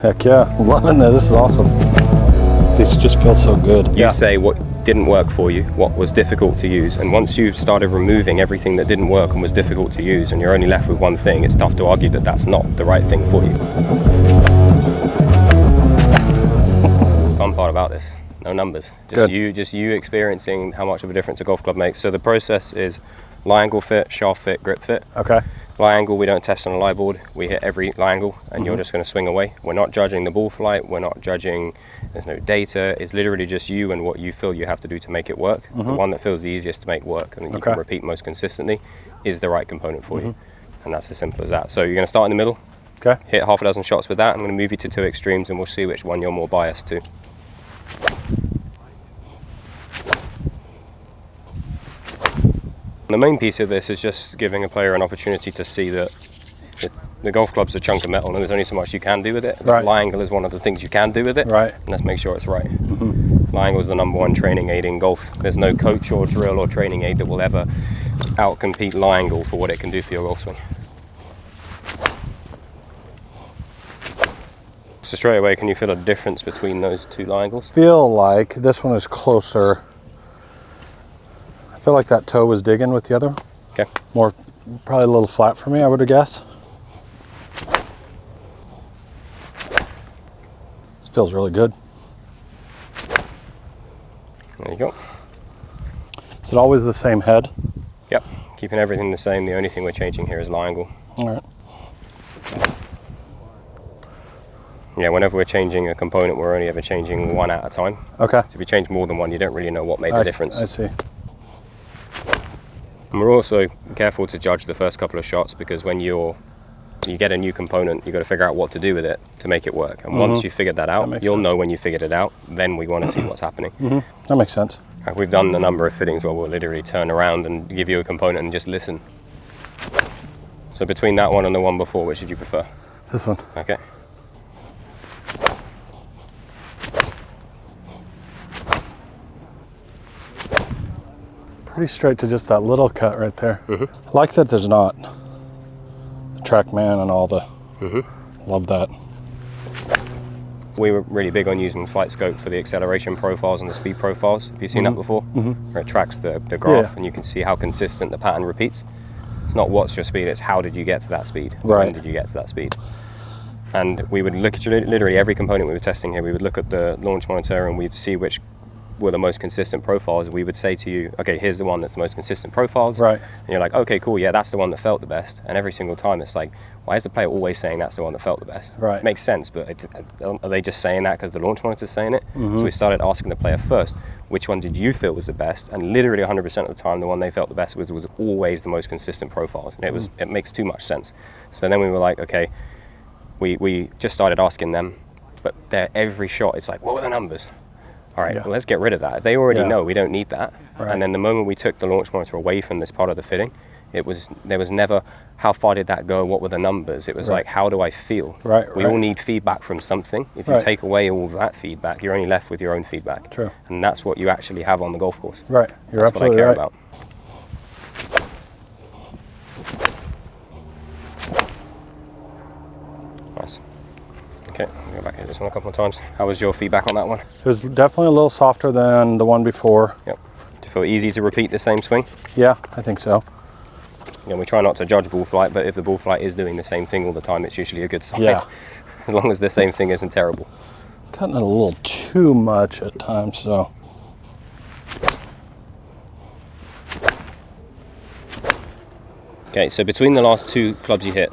Heck yeah, I'm loving this. This is awesome. These just feel so good. You say what didn't work for you, what was difficult to use, and once you've started removing everything that didn't work and was difficult to use, and you're only left with one thing, it's tough to argue that that's not the right thing for you. Fun part about this, no numbers. Just you experiencing how much of a difference a golf club makes. So the process is lie angle fit, shaft fit, grip fit. Okay. Lie angle, we don't test on a lie board. We hit every lie angle and you're just going to swing away. We're not judging the ball flight. We're not judging, there's no data. It's literally just you and what you feel you have to do to make it work. The one that feels the easiest to make work and you can repeat most consistently is the right component for you. And that's as simple as that. So you're going to start in the middle. Okay. Hit half a dozen shots with that. I'm going to move you to two extremes and we'll see which one you're more biased to. The main piece of this is just giving a player an opportunity to see that the golf club's a chunk of metal and there's only so much you can do with it. Right. Lie angle is one of the things you can do with it. Right. And let's make sure it's right. Lie angle is the #1 training aid in golf. There's no coach or drill or training aid that will ever outcompete lie angle for what it can do for your golf swing. So straight away, can you feel a difference between those two lie angles? Feel like this one is closer. I feel like that toe was digging with the other. Okay. More, probably a little flat for me, I would have guessed. This feels really good. There you go. Is it always the same head? Yep, keeping everything the same. The only thing we're changing here is lie angle. All right. Yeah, whenever we're changing a component, we're only ever changing one at a time. Okay. So if you change more than one, you don't really know what made the difference. I see. And we're also careful to judge the first couple of shots because when you get a new component, you've got to figure out what to do with it to make it work. And once you figured that out, you'll know when you figured it out, then we want to see what's happening. That makes sense. Like we've done a number of fittings where we'll literally turn around and give you a component and just listen. So between that one and the one before, which did you prefer? This one. Okay. Pretty straight to just that little cut right there. I like that there's not the TrackMan and all the, love that. We were really big on using flight scope for the acceleration profiles and the speed profiles. Have you seen that before? Where it tracks the graph and you can see how consistent the pattern repeats. It's not what's your speed, it's how did you get to that speed? Right. When did you get to that speed? And we would look at literally every component we were testing here. We would look at the launch monitor and we'd see which were the most consistent profiles. We would say to you, okay, here's the one that's the most consistent profiles. Right. And you're like, okay, cool, yeah, that's the one that felt the best. And every single time it's like, why is the player always saying that's the one that felt the best? Right. It makes sense, but are they just saying that because the launch monitor's saying it? So we started asking the player first, which one did you feel was the best? And literally 100% of the time, the one they felt the best was always the most consistent profiles. And it makes too much sense. So then we were like, okay, we just started asking them, but every shot, it's like, what were the numbers? All right, well, let's get rid of that. They already know we don't need that. Right. And then the moment we took the launch monitor away from this part of the fitting, there was never, how far did that go? What were the numbers? It was like, how do I feel? Right, we all need feedback from something. If you take away all that feedback, you're only left with your own feedback. True. And that's what you actually have on the golf course. Right, you're that's absolutely what I care right. about. Nice. Okay, I'll go back here this one a couple of times. How was your feedback on that one? It was definitely a little softer than the one before. Yep. Do you feel easy to repeat the same swing? Yeah, I think so. You know, we try not to judge ball flight, but if the ball flight is doing the same thing all the time, it's usually a good sign. Yeah. As long as the same thing isn't terrible. Cutting it a little too much at times, so. Okay, so between the last two clubs you hit,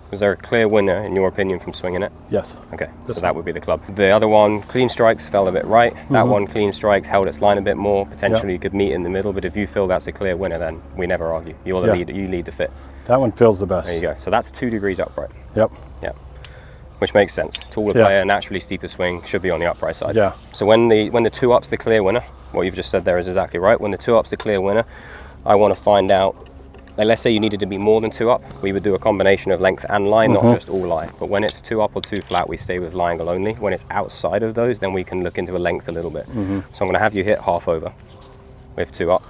was there a clear winner in your opinion from swinging it? Yes. Okay, so that would be the club. The other one, clean strikes, fell a bit right. That one, clean strikes, held its line a bit more. Potentially you could meet in the middle, but if you feel that's a clear winner, then we never argue. You're the leader, you lead the fit. That one feels the best. There you go. So that's 2 degrees upright. Yep. Yeah. Which makes sense. Taller player, naturally steeper swing, should be on the upright side. Yeah. So when the 2-up's the clear winner, what you've just said there is exactly right. When the 2-up's the clear winner, I want to find out, like let's say you needed to be more than 2 up, we would do a combination of length and line, not just all line. But when it's 2 up or 2 flat, we stay with lie angle only. When it's outside of those, then we can look into a length a little bit. So I'm going to have you hit half over with 2 up.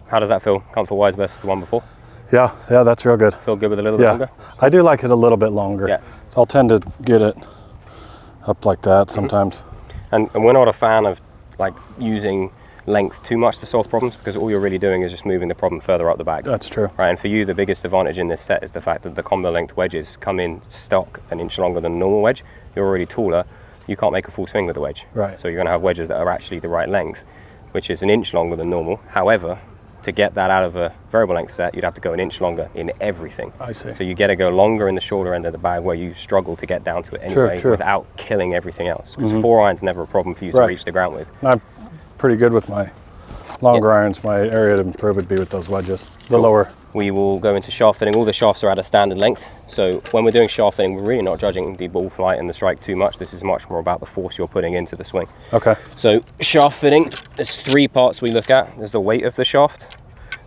How does that feel, comfort wise versus the one before? Yeah, that's real good. Feel good with a little bit longer? I do like it a little bit longer. Yeah. So I'll tend to get it up like that sometimes. And we're not a fan of like using length too much to solve problems, because all you're really doing is just moving the problem further up the bag. That's true. Right, and for you, the biggest advantage in this set is the fact that the combo length wedges come in stock an inch longer than a normal wedge. You're already taller, you can't make a full swing with the wedge. Right. So you're going to have wedges that are actually the right length, which is an inch longer than normal. However, to get that out of a variable length set, you'd have to go an inch longer in everything. I see. So you get to go longer in the shoulder end of the bag, where you struggle to get down to it anyway, True. without killing everything else. Because 4 iron's never a problem for you to reach the ground with. I'm pretty good with my longer irons. My area to improve would be with those wedges, the lower. We will go into shaft fitting. All the shafts are at a standard length. So when we're doing shaft fitting, we're really not judging the ball flight and the strike too much. This is much more about the force you're putting into the swing. Okay. So shaft fitting, there's 3 parts we look at. There's the weight of the shaft,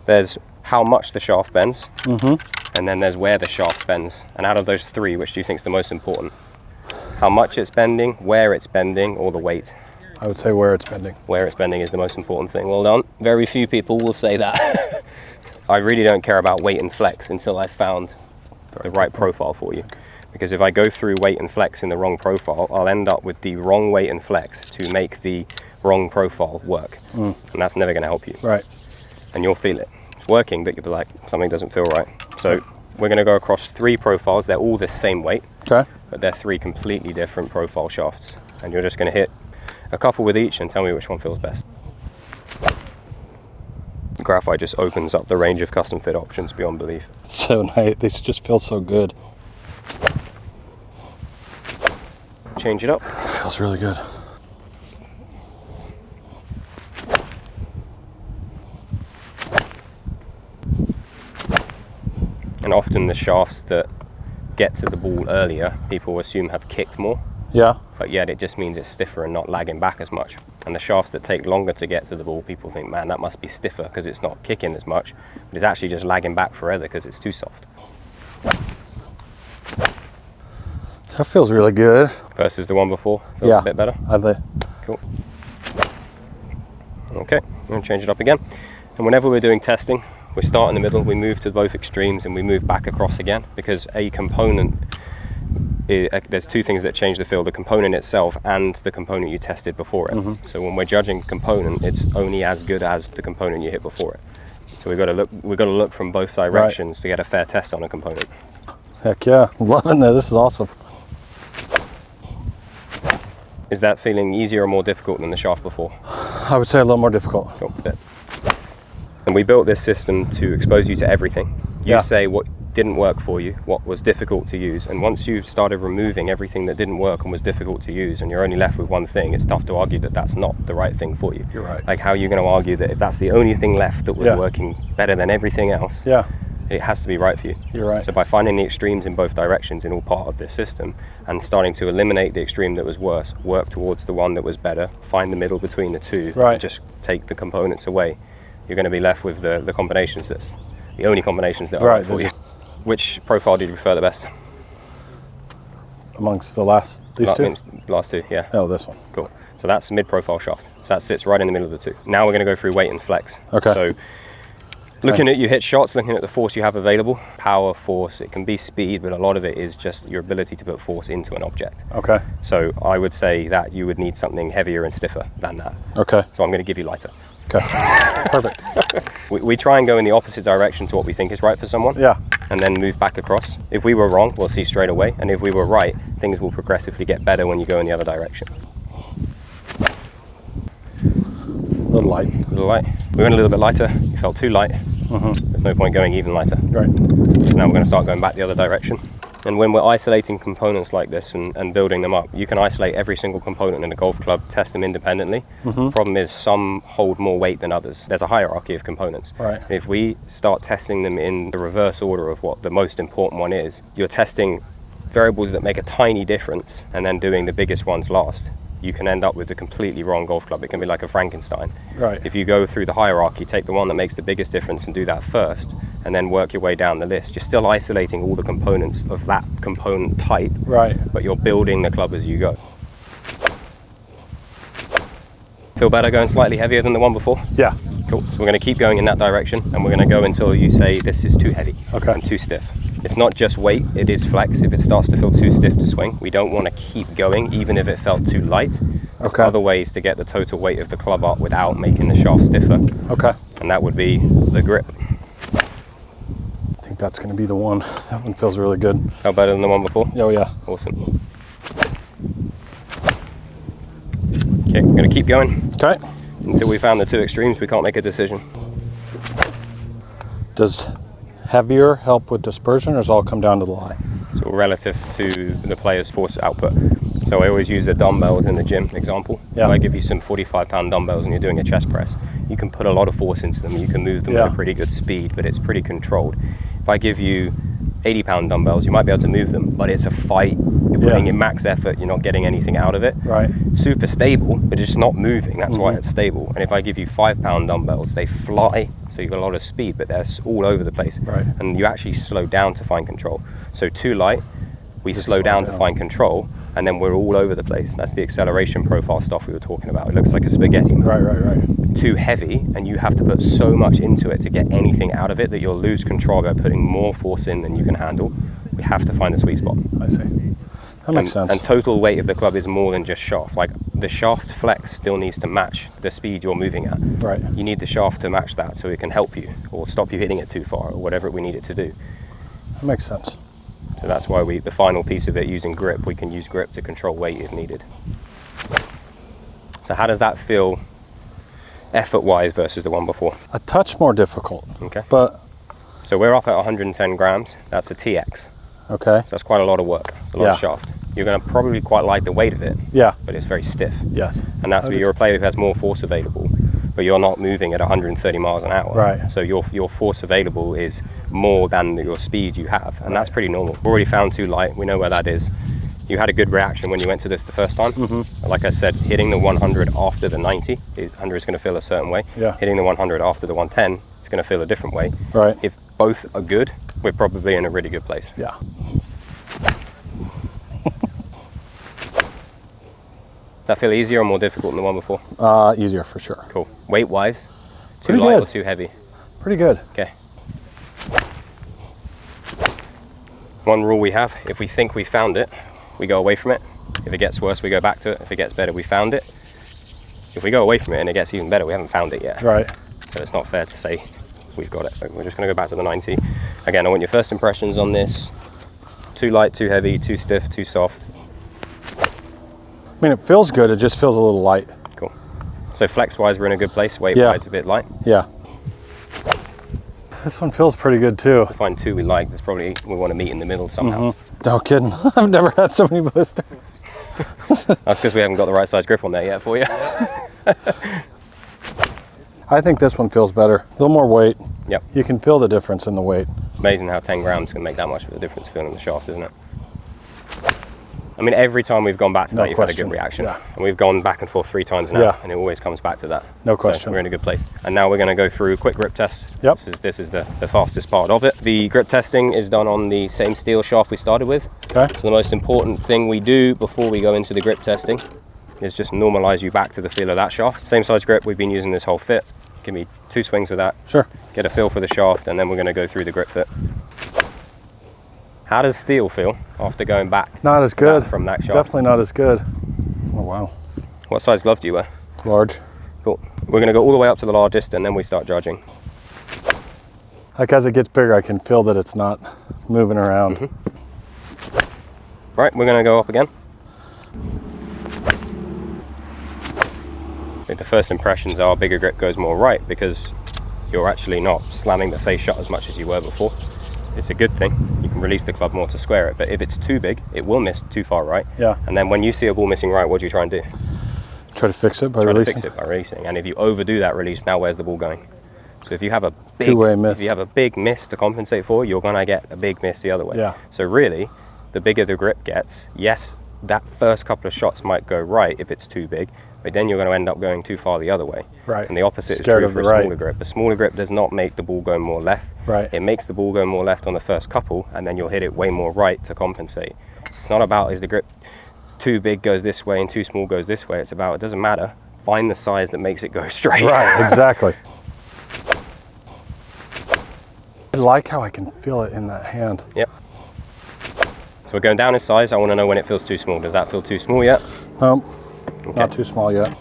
there's how much the shaft bends, and then there's where the shaft bends. And out of those 3, which do you think is the most important? How much it's bending, where it's bending, or the weight? I would say where it's bending. Where it's bending is the most important thing. Well done. Very few people will say that. I really don't care about weight and flex until I've found the right profile for you. Because if I go through weight and flex in the wrong profile, I'll end up with the wrong weight and flex to make the wrong profile work. And that's never going to help you. Right. And you'll feel it. It's working, but you'll be like, something doesn't feel right. So we're going to go across 3 profiles. They're all the same weight, Okay. but they're 3 completely different profile shafts. And you're just going to hit a couple with each and tell me which one feels best. Graphite just opens up the range of custom fit options beyond belief. So nice. They just feel so good. Change it up. Feels really good. And often the shafts that get to the ball earlier, people assume have kicked more, Yeah. but yet it just means it's stiffer and not lagging back as much. And the shafts that take longer to get to the ball, people think, man, that must be stiffer because it's not kicking as much, but it's actually just lagging back forever because it's too soft. That feels really good. Versus the one before, feels a bit better. Cool. Okay, I'm going to change it up again. And whenever we're doing testing, we start in the middle, we move to both extremes, and we move back across again, because a component, there's 2 things that change the feel: the component itself and the component you tested before it. So when we're judging component, it's only as good as the component you hit before it. So we've got to look from both directions to get a fair test on a component. Heck yeah, I'm loving this. This is awesome. Is that feeling easier or more difficult than the shaft before? I would say a little more difficult. Cool. Bit. And we built this system to expose you to everything. You say what didn't work for you, what was difficult to use, and once you've started removing everything that didn't work and was difficult to use, and you're only left with one thing, it's tough to argue that that's not the right thing for you. You're right. Like, how are you going to argue that if that's the only thing left that was working better than everything else? Yeah. It has to be right for you. You're right. So by finding the extremes in both directions in all part of this system, and starting to eliminate the extreme that was worse, work towards the one that was better, find the middle between the 2, and just take the components away, you're going to be left with the combinations that's the only combinations that are right for you. Which profile did you prefer the best? Amongst these 2? Last 2, yeah. Oh, this one. Cool. So that's mid-profile shaft. So that sits right in the middle of the 2. Now we're going to go through weight and flex. Okay. So looking at your hit shots, looking at the force you have available, power, force, it can be speed, but a lot of it is just your ability to put force into an object. Okay. So I would say that you would need something heavier and stiffer than that. Okay. So I'm going to give you lighter. Okay. Perfect. We try and go in the opposite direction to what we think is right for someone. Yeah. And then move back across. If we were wrong, we'll see straight away. And if we were right, things will progressively get better when you go in the other direction. A little light. A little light. We went a little bit lighter. You felt too light. There's no point going even lighter. Right. So now we're going to start going back the other direction. And when we're isolating components like this and building them up, you can isolate every single component in a golf club, test them independently. The problem is some hold more weight than others. There's a hierarchy of components. Right. If we start testing them in the reverse order of what the most important one is, you're testing variables that make a tiny difference and then doing the biggest ones last. You can end up with a completely wrong golf club. It can be like a Frankenstein. Right. If you go through the hierarchy, take the one that makes the biggest difference and do that first, and then work your way down the list, you're still isolating all the components of that component type, Right. but you're building the club as you go. Feel better going slightly heavier than the one before? Yeah. Cool. So we're going to keep going in that direction, and we're going to go until you say this is too heavy and too stiff. It's not just weight, it is flex. If it starts to feel too stiff to swing, we don't want to keep going even if it felt too light. There's other ways to get the total weight of the club up without making the shaft stiffer. Okay. And that would be the grip. I think that's going to be the one. That one feels really good. How better than the one before? Oh yeah. Awesome. Okay, we're going to keep going. Okay. Until we found the two extremes, we can't make a decision. Does heavier help with dispersion, or does it all come down to the lie? It's all relative to the player's force output. So I always use the dumbbells in the gym example. Yeah. If I give you some 45-pound dumbbells and you're doing a chest press, you can put a lot of force into them. You can move them at a pretty good speed, but it's pretty controlled. If I give you 80-pound dumbbells, you might be able to move them, but it's a fight. You're putting in max effort. You're not getting anything out of it. Right. Super stable, but it's not moving. That's why it's stable. And if I give you 5-pound dumbbells, they fly, so you've got a lot of speed, but they're all over the place. Right. And you actually slow down to find control. So too light, we slow down to find control, and then we're all over the place. That's the acceleration profile stuff we were talking about. It looks like a spaghetti. Right. Too heavy, and you have to put so much into it to get anything out of it that you'll lose control by putting more force in than you can handle. We have to find the sweet spot. I see. That makes sense. And total weight of the club is more than just shaft. Like the shaft flex still needs to match the speed you're moving at. Right. You need the shaft to match that so it can help you or stop you hitting it too far or whatever we need it to do. That makes sense. So that's why the final piece of it, using grip, we can use grip to control weight if needed. So how does that feel effort-wise versus the one before? A touch more difficult. Okay. But so we're up at 110 grams. That's a TX. okay. So that's quite a lot of work. It's a lot of shaft. You're going to probably quite like the weight of it. Yeah. But it's very stiff. Yes. And that's where you're a player who has more force available, but you're not moving at 130 miles an hour. Right. So your force available is more than your speed you have, and that's pretty normal. We've already found too light. We know where that is. You had a good reaction when you went to this the first time. Like I said, hitting the 100 after the 90, 100 is going to feel a certain way. Yeah. Hitting the 100 after the 110, it's going to feel a different way. Right. If both are good, we're probably in a really good place. Yeah. Does that feel easier or more difficult than the one before? Easier for sure. Cool. Weight-wise, too Pretty light good. or too heavy? Pretty good. Okay. One rule we have, if we think we found it, we go away from it. If it gets worse, we go back to it. If it gets better, we found it. If we go away from it and it gets even better, we haven't found it yet. Right. So it's not fair to say we've got it. We're just going to go back to the 90. Again, I want your first impressions on this. Too light, too heavy, too stiff, too soft. I mean, it feels good. It just feels a little light. Cool. So flex-wise, we're in a good place. Weight-wise, a bit light. Yeah. This one feels pretty good too. To find two we like, there's probably, we want to meet in the middle somehow. No kidding. I've never had so many blisters. That's because we haven't got the right size grip on there yet for you. I think this one feels better. A little more weight. Yep. You can feel the difference in the weight. Amazing how 10 grams can make that much of a difference feeling the shaft, isn't it? I mean, every time we've gone back to that, you've had a good reaction. Yeah. And we've gone back and forth 3 times now, and it always comes back to that. No So question. we're in a good place. And now we're going to go through a quick grip test. Yep. This is the fastest part of it. The grip testing is done on the same steel shaft we started with. Okay. So the most important thing we do before we go into the grip testing is just normalize you back to the feel of that shaft. Same size grip we've been using this whole fit. Give me 2 swings with that. Sure. Get a feel for the shaft, and then we're going to go through the grip fit. How does steel feel after going back? Not as good. From that shaft. Definitely not as good. Oh, wow. What size glove do you wear? Large. Cool. We're going to go all the way up to the largest, and then we start judging. Like as it gets bigger, I can feel that it's not moving around. Right, we're going to go up again. I think the first impressions are bigger grip goes more right because you're actually not slamming the face shut as much as you were before. It's a good thing. You can release the club more to square it, but if it's too big, it will miss too far right. Yeah. And then when you see a ball missing right, what do you try and do? Try to fix it by Try releasing. to fix it by releasing. And if you overdo that release, now where's the ball going? So if you have a big two-way miss. If you have a big miss to compensate for, you're gonna get a big miss the other way. Yeah. So really, the bigger the grip gets, yes, that first couple of shots might go right if it's too big, but then you're going to end up going too far the other way. Right. And the opposite Scared is of true for the a right. smaller grip. A smaller grip does not make the ball go more left. Right. It makes the ball go more left on the first couple, and then you'll hit it way more right to compensate. It's not about is the grip too big goes this way and too small goes this way. It's about, it doesn't matter. Find the size that makes it go straight. Right, exactly. like how I can feel it in that hand. Yep. So we're going down in size. I want to know when it feels too small. Does that feel too small yet? Nope, Okay. not too small yet.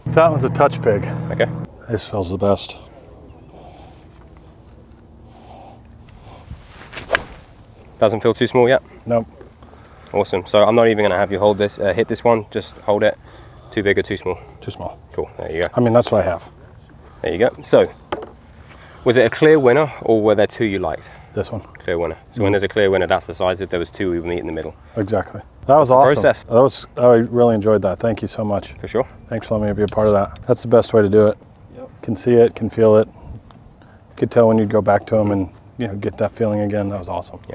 That one's a touch big. Okay. This feels the best. Doesn't feel too small yet? Nope. Awesome. So I'm not even going to have you hold this, hit this one. Just hold it. Too big or too small? Too small. Cool. There you go. I mean, that's what I have. There you go. So, was it a clear winner, or were there two you liked? This one. Clear winner. So when there's a clear winner, that's the size. If there was two, we would meet in the middle. Exactly. That was awesome. Process. I really enjoyed that. Thank you so much. For sure. Thanks for letting me be a part of that. That's the best way to do it. Yep. Can see it, can feel it. Could tell when you'd go back to them and get that feeling again. That was awesome. Yeah.